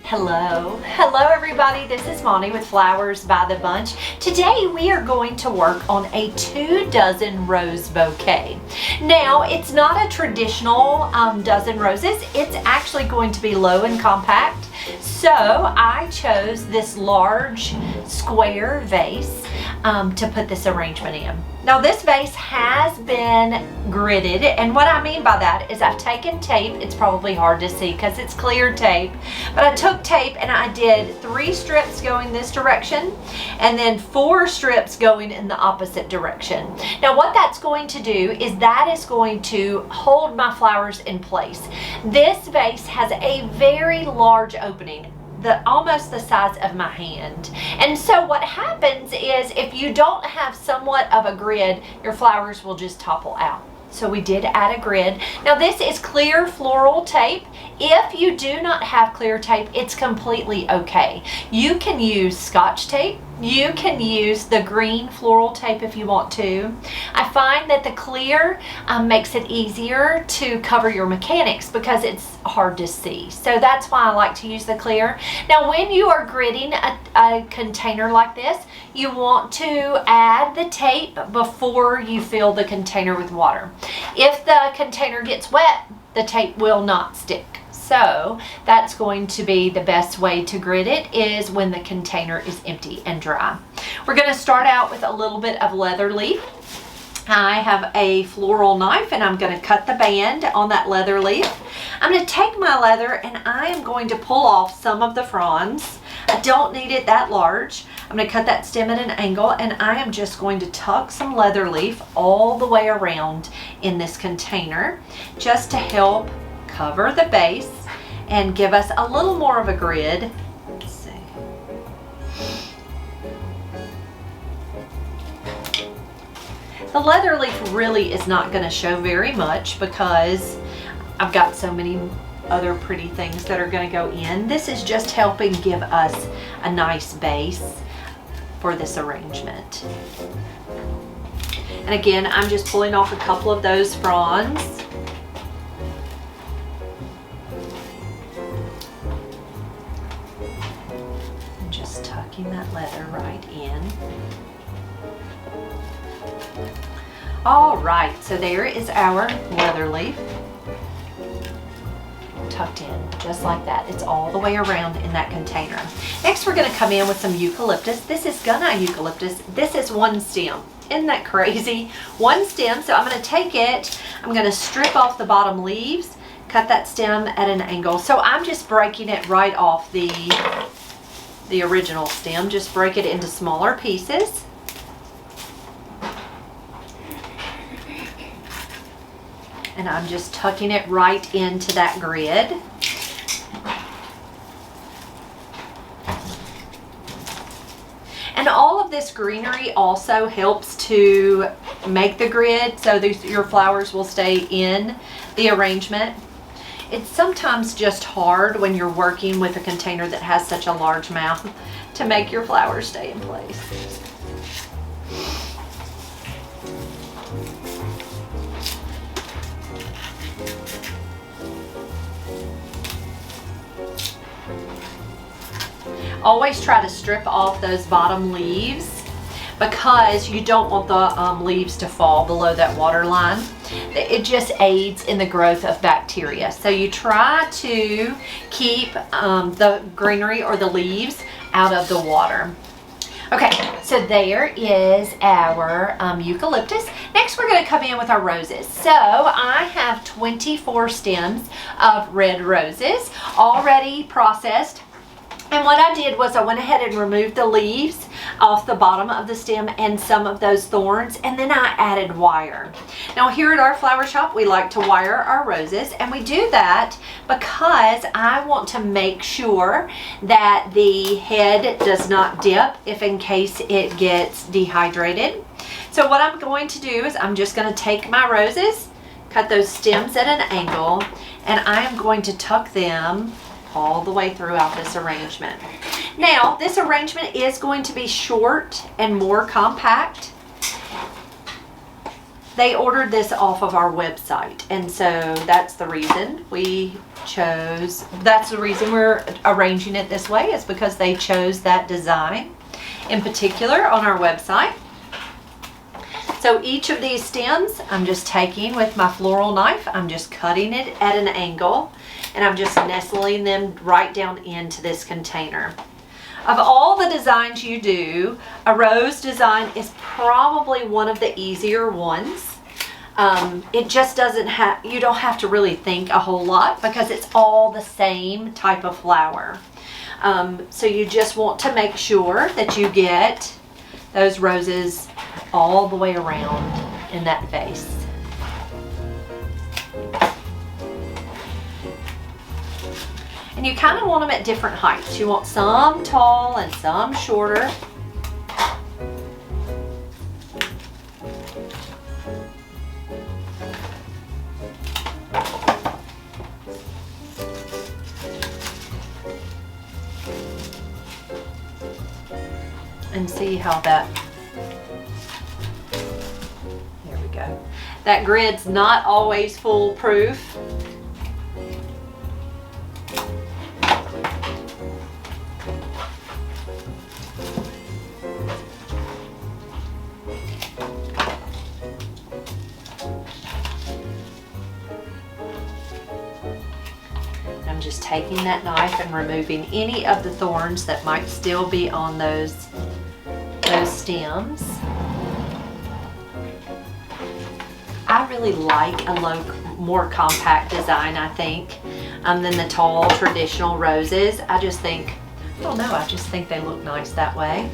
Hello everybody, this is Monty with Flowers by the Bunch. Today we are going to work on a 2 dozen rose bouquet. Now it's not a traditional dozen roses, it's actually going to be low and compact. So I chose this large square vase to put this arrangement in. Now this vase has been gridded, and what I mean by that is I've taken tape. It's probably hard to see because it's clear tape, but I took tape and I did 3 strips going this direction and then 4 strips going in the opposite direction. Now what that's going to do is that is going to hold my flowers in place. This vase has a very large opening, almost the size of my hand. And so what happens is if you don't have somewhat of a grid, your flowers will just topple out. So we did add a grid. Now this is clear floral tape. If you do not have clear tape, it's completely okay. You can use Scotch tape. You can use the green floral tape if you want to. I find that the clear makes it easier to cover your mechanics because it's hard to see. So that's why I like to use the clear. Now when you are gridding a container like this, you want to add the tape before you fill the container with water. If the container gets wet, the tape will not stick. So that's going to be the best way to grid it, is when the container is empty and dry. We're going to start out with a little bit of leather leaf. I have a floral knife and I'm going to cut the band on that leather leaf. I'm going to take my leather and I am going to pull off some of the fronds. I don't need it that large. I'm going to cut that stem at an angle, and I am just going to tuck some leather leaf all the way around in this container just to help cover the base and give us a little more of a grid. Let's see. The leather leaf really is not going to show very much because I've got so many other pretty things that are going to go in. This is just helping give us a nice base for this arrangement. And again, I'm just pulling off a couple of those fronds. And just tucking that leather right in. All right, so there is our leather leaf. Tucked in just like that. It's all the way around in that container. Next we're going to come in with some eucalyptus. This is gunite eucalyptus. This is 1 stem. Isn't that crazy? 1 stem. So I'm going to take it, I'm going to strip off the bottom leaves, cut that stem at an angle. So I'm just breaking it right off the original stem. Just break it into smaller pieces. And I'm just tucking it right into that grid. And all of this greenery also helps to make the grid so your flowers will stay in the arrangement. It's sometimes just hard when you're working with a container that has such a large mouth to make your flowers stay in place. Always try to strip off those bottom leaves because you don't want the leaves to fall below that water line. It just aids in the growth of bacteria. So you try to keep the greenery or the leaves out of the water. Okay, so there is our eucalyptus. Next we're going to come in with our roses. So I have 24 stems of red roses already processed. And what I did was I went ahead and removed the leaves off the bottom of the stem and some of those thorns, and then I added wire. Now here at our flower shop we like to wire our roses, and we do that because I want to make sure that the head does not dip if in case it gets dehydrated. So what I'm going to do is I'm just going to take my roses, cut those stems at an angle, and I am going to tuck them all the way throughout this arrangement. Now, this arrangement is going to be short and more compact. They ordered this off of our website, and so that's the reason we that's the reason we're arranging it this way, is because they chose that design in particular on our website. So each of these stems, I'm just taking with my floral knife, I'm just cutting it at an angle, and I'm just nestling them right down into this container. Of all the designs you do, a rose design is probably one of the easier ones. It just doesn't have, you don't have to really think a whole lot because it's all the same type of flower. So you just want to make sure that you get those roses all the way around in that vase. And you kind of want them at different heights. You want some tall and some shorter. And see how that, there we go. That grid's not always foolproof. I'm just taking that knife and removing any of the thorns that might still be on those stems. I really like a more compact design, I think, than the tall traditional roses. I just think they look nice that way.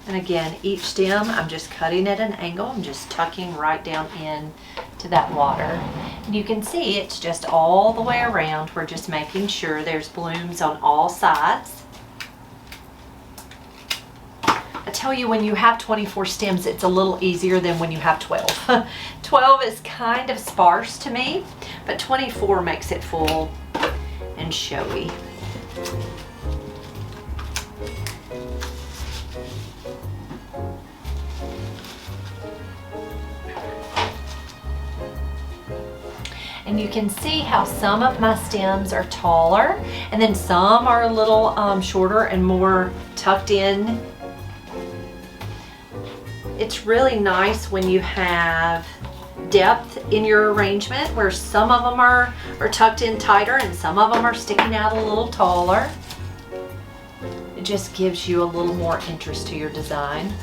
And again, each stem, I'm just cutting at an angle. I'm just tucking right down in to that water. And you can see it's just all the way around. We're just making sure there's blooms on all sides. I tell you, when you have 24 stems, it's a little easier than when you have 12. 12 is kind of sparse to me, but 24 makes it full and showy. And you can see how some of my stems are taller and then some are a little shorter and more tucked in. It's really nice when you have depth in your arrangement where some of them are tucked in tighter and some of them are sticking out a little taller. It just gives you a little more interest to your design.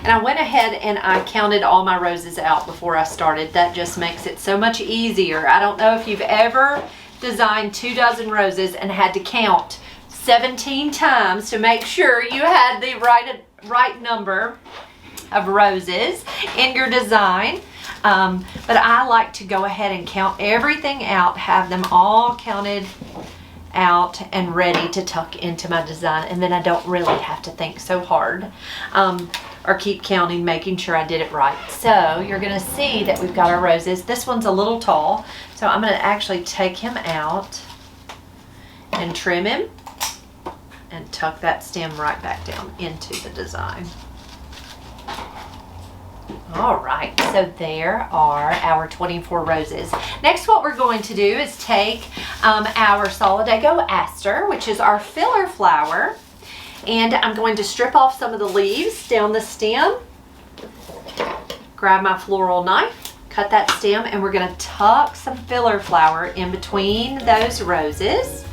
And I went ahead and I counted all my roses out before I started. That just makes it so much easier. I don't know if you've ever designed 2 dozen roses and had to count 17 times to make sure you had the right number of roses in your design. But I like to go ahead and count everything out, have them all counted out and ready to tuck into my design, and then I don't really have to think so hard or keep counting, making sure I did it right. So you're gonna see that we've got our roses. This one's a little tall, so I'm gonna actually take him out and trim him and tuck that stem right back down into the design. All right, so there are our 24 roses. Next, what we're going to do is take our Solidago aster, which is our filler flower, and I'm going to strip off some of the leaves down the stem, grab my floral knife, cut that stem, and we're going to tuck some filler flower in between those roses.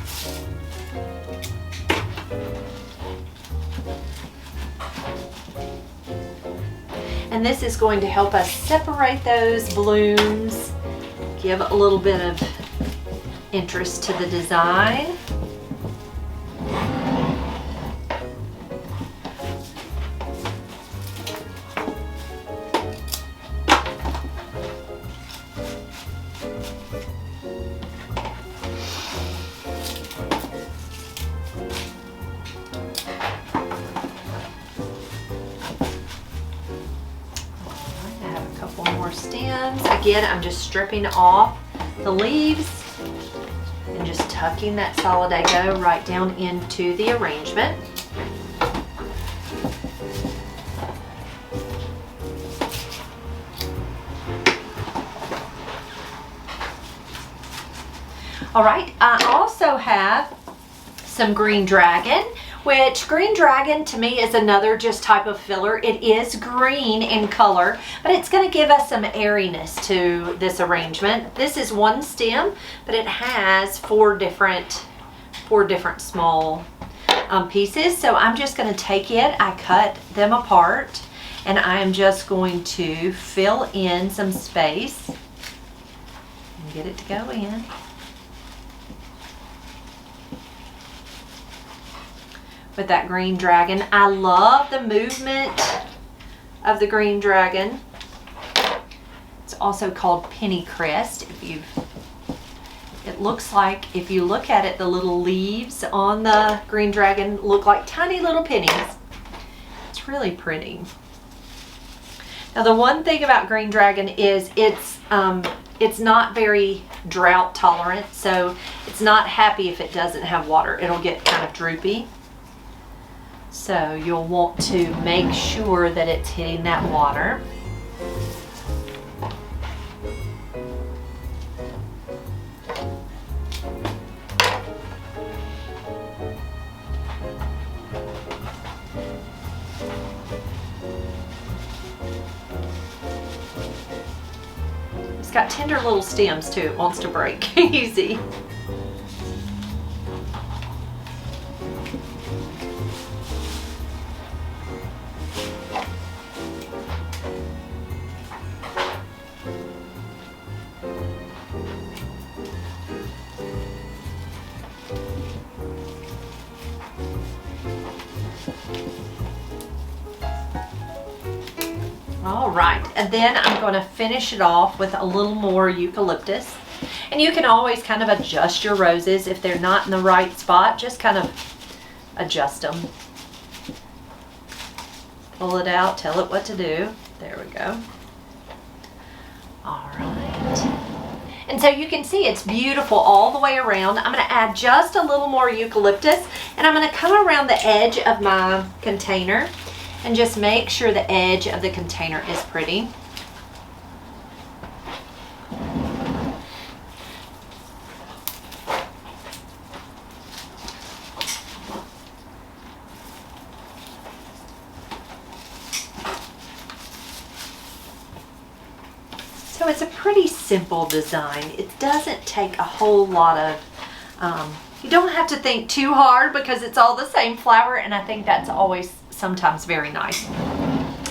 And this is going to help us separate those blooms, give a little bit of interest to the design. more stems. Again, I'm just stripping off the leaves and just tucking that solidago right down into the arrangement. All right, I also have some green dragon, which green dragon to me is another just type of filler. It is green in color, but it's going to give us some airiness to this arrangement. This is one stem, but it has four different small pieces. So I'm just going to take it, I cut them apart, and I am just going to fill in some space and get it to go in. With that green dragon. I love the movement of the green dragon. It's also called penny crest. It looks like, if you look at it, the little leaves on the green dragon look like tiny little pennies. It's really pretty. Now the one thing about green dragon is it's not very drought tolerant, so it's not happy if it doesn't have water. It'll get kind of droopy. So you'll want to make sure that it's hitting that water. It's got tender little stems too. It wants to break easy. All right, and then I'm going to finish it off with a little more eucalyptus. And you can always kind of adjust your roses if they're not in the right spot. Just kind of adjust them. Pull it out, tell it what to do. There we go. All right. And so you can see it's beautiful all the way around. I'm going to add just a little more eucalyptus, and I'm going to come around the edge of my container and just make sure the edge of the container is pretty. So it's a pretty simple design. It doesn't take a whole lot of, you don't have to think too hard because it's all the same flower, and I think that's always sometimes very nice.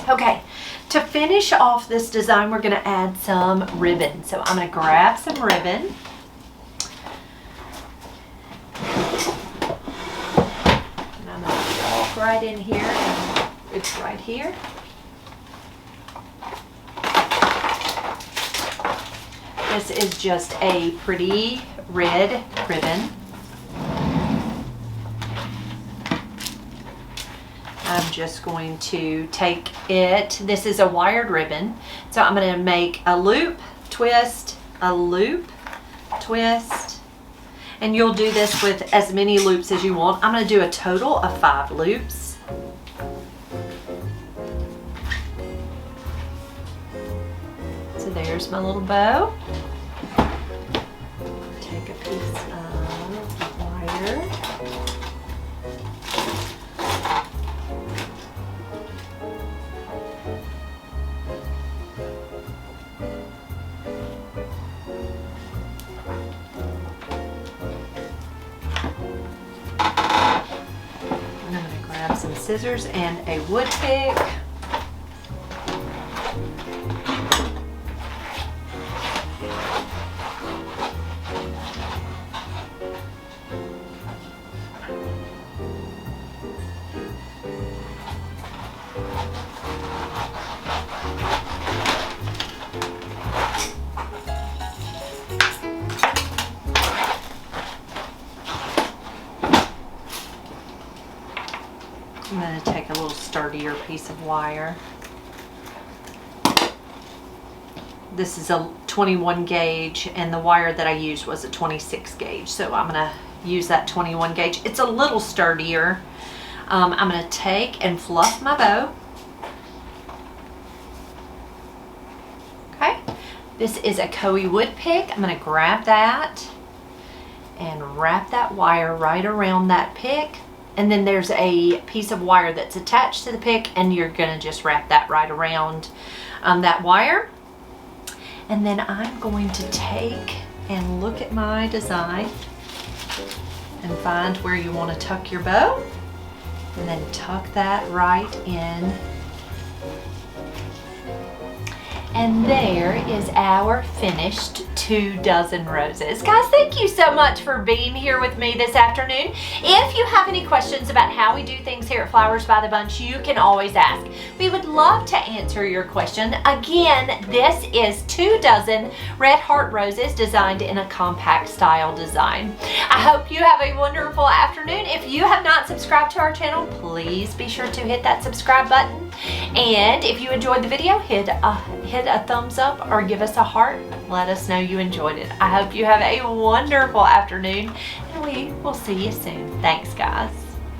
Okay, to finish off this design, we're going to add some ribbon. So I'm going to grab some ribbon. And I'm going to walk right in here. And it's right here. This is just a pretty red ribbon. I'm just going to take it, this is a wired ribbon, so I'm going to make a loop, twist, a loop, twist, and you'll do this with as many loops as you want. I'm going to do a total of 5 loops. So there's my little bow. Take a piece of wire. Some scissors and a wood pick. I'm going to take a little sturdier piece of wire. this is a 21 gauge and the wire that I used was a 26 gauge. So I'm gonna use that 21 gauge. It's a little sturdier. I'm gonna take and fluff my bow. Okay, this is a Koei wood pick. I'm gonna grab that and wrap that wire right around that pick. And then there's a piece of wire that's attached to the pick, and you're gonna just wrap that right around that wire. And then I'm going to take and look at my design and find where you want to tuck your bow, and then tuck that right in. And there is our finished 2 dozen roses. Guys, thank you so much for being here with me this afternoon. If you have any questions about how we do things here at Flowers by the Bunch, you can always ask. We would love to answer your question. Again, this is 2 dozen red heart roses designed in a compact style design. I hope you have a wonderful afternoon. If you have not subscribed to our channel, please be sure to hit that subscribe button. And if you enjoyed the video, hit a thumbs up or give us a heart. Let us know you enjoyed it. I hope you have a wonderful afternoon, and we will see you soon. Thanks, guys.